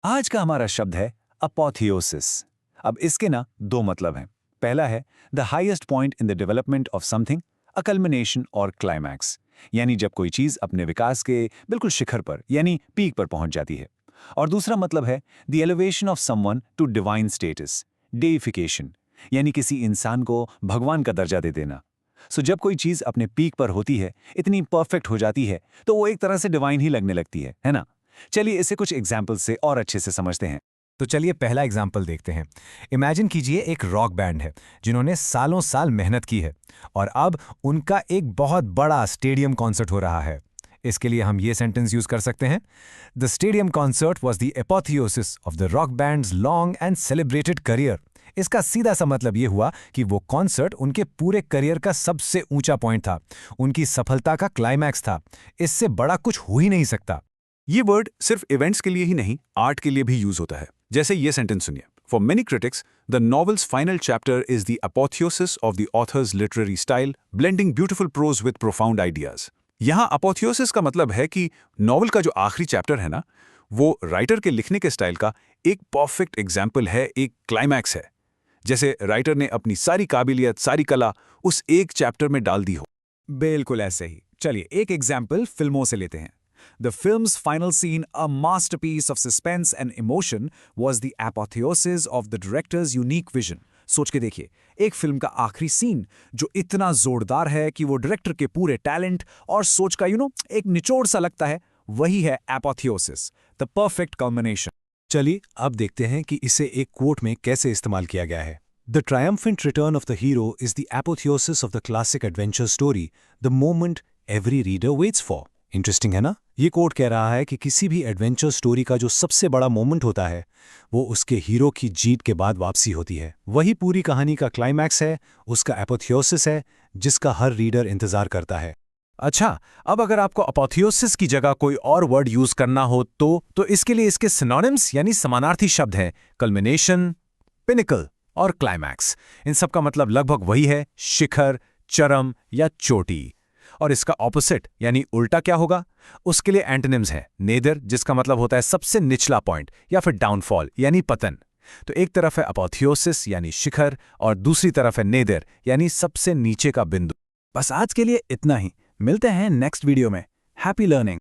आज का हमारा शब्द है अपोथियोसिस। अब इसके ना दो मतलब हैं। पहला है the highest point in the development of something, a culmination और क्लाइमैक्स, यानी जब कोई चीज अपने विकास के बिल्कुल शिखर पर यानी पीक पर पहुंच जाती है। और दूसरा मतलब है the elevation of someone to divine status, deification, यानी किसी इंसान को भगवान का दर्जा दे देना। सो जब कोई चीज अपने पीक पर होती है, इतनी परफेक्ट हो जाती है, तो वो एक तरह से डिवाइन ही लगने लगती है ना। चलिए इसे कुछ एग्जाम्पल से और अच्छे से समझते हैं। तो चलिए पहला एग्जाम्पल देखते हैं। इमेजिन कीजिए एक रॉक बैंड है जिन्होंने सालों साल मेहनत की है और अब उनका एक बहुत बड़ा स्टेडियम कॉन्सर्ट हो रहा है। इसके लिए हम ये सेंटेंस यूज कर सकते हैं, the stadium concert was the apotheosis of the rock band's long and celebrated career. इसका सीधा सा मतलब ये हुआ कि वो कॉन्सर्ट उनके पूरे करियर का सबसे ऊंचा पॉइंट था, उनकी सफलता का क्लाइमैक्स था। इससे बड़ा कुछ हो ही नहीं सकता। ये वर्ड सिर्फ इवेंट्स के लिए ही नहीं, आर्ट के लिए भी यूज होता है। जैसे ये सेंटेंस सुनिए, for many critics the novel's final chapter is the apotheosis of the author's literary style, blending beautiful prose with profound ideas. यहाँ अपोथियोसिस का मतलब है कि नॉवल का जो आखिरी चैप्टर है ना, वो राइटर के लिखने के स्टाइल का एक परफेक्ट एग्जाम्पल है, एक क्लाइमैक्स है। जैसे राइटर ने अपनी सारी काबिलियत, सारी कला उस एक चैप्टर में डाल दी हो। बिल्कुल ऐसे ही। चलिए एक एग्जाम्पल फिल्मों से लेते हैं। The film's final scene, a masterpiece of suspense and emotion, was the apotheosis of the director's unique vision. सोच के देखिए, एक फिल्म का आखिरी सीन जो इतना जोरदार है कि वो डायरेक्टर के पूरे टैलेंट और सोच का एक निचोड़ सा लगता है, वही है एपोथियोसिस, द परफेक्ट कल्मिनेशन। चलिए अब देखते हैं कि इसे एक कोट में कैसे इस्तेमाल किया गया है। The triumphant return of the hero is the apotheosis of the classic adventure story, the moment every reader waits for. Interesting है ना। ये कोट कह रहा है कि किसी भी एडवेंचर स्टोरी का जो सबसे बड़ा मोमेंट होता है, वो उसके हीरो की जीत के बाद वापसी होती है। वही पूरी कहानी का क्लाइमैक्स है, उसका एपोथियोसिस है, जिसका हर रीडर इंतजार करता है। अच्छा, अब अगर आपको अपोथियोसिस की जगह कोई और वर्ड यूज करना हो तो इसके लिए इसके सिनोनिम्स यानी समानार्थी शब्द हैं, कल्मिनेशन, पिनिकल और क्लाइमैक्स। इन सब का मतलब लगभग वही है, शिखर, चरम या चोटी। और इसका ऑपोजिट यानी उल्टा क्या होगा? उसके लिए एंटोनिम्स हैं, नेदर जिसका मतलब होता है सबसे निचला पॉइंट, या फिर डाउनफॉल यानी पतन। तो एक तरफ है अपोथियोसिस यानी शिखर और दूसरी तरफ है नेदर यानी सबसे नीचे का बिंदु। बस आज के लिए इतना ही। मिलते हैं नेक्स्ट वीडियो में। Happy learning.